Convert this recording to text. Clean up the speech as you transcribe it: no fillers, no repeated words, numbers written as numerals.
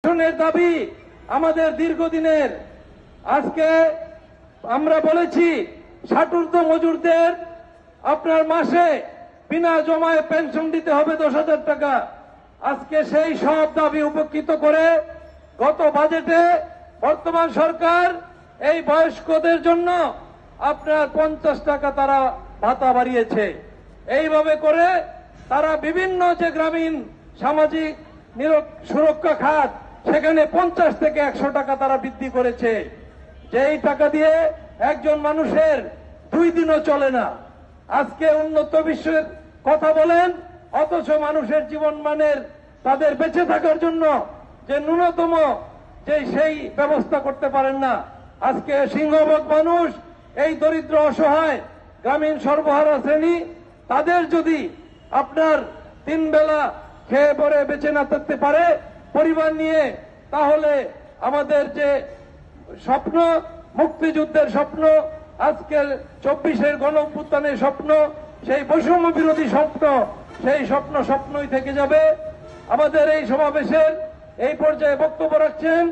দাবি আমাদের দীর্ঘদিনের। আজকে আমরা বলেছি ষাটঊর্ধ্ব মজুরদের আপনার মাসে বিনা জমায় পেনশন দিতে হবে 10,000 টাকা। আজকে সেই সব দাবি উপেক্ষিত করে গত বাজেটে বর্তমান সরকার এই বয়স্কদের জন্য আপনার 50 টাকা তারা ভাতা বাড়িয়েছে। এইভাবে করে তারা বিভিন্ন যে গ্রামীণ সামাজিক সুরক্ষা খাত সেখানে 50 থেকে 100 টাকা তারা বৃদ্ধি করেছে। যেই টাকা দিয়ে একজন মানুষের 2 দিনও চলে না। আজকে উন্নত বিশ্বের কথা বলেন, অথচ মানুষের জীবন মানের তাদের বেঁচে থাকার জন্য যে ন্যূনতম সেই ব্যবস্থা করতে পারেন না। আজকে সিংহভাগ মানুষ এই দরিদ্র অসহায় গ্রামীণ সর্বহারা শ্রেণী, তাদের যদি আপনার 3 বেলা খেয়ে পরে বেঁচে না থাকতে পারে পরিবার নিয়ে, তাহলে আমাদের যে স্বপ্ন, মুক্তিযুদ্ধের স্বপ্ন, আজকের 24-এর গণঅভ্যুত্থানের স্বপ্ন, সেই বৈষম্য বিরোধী স্বপ্ন, সেই স্বপ্নই থেকে যাবে। আমাদের এই সমাবেশের এই পর্যায়ে বক্তব্য রাখছেন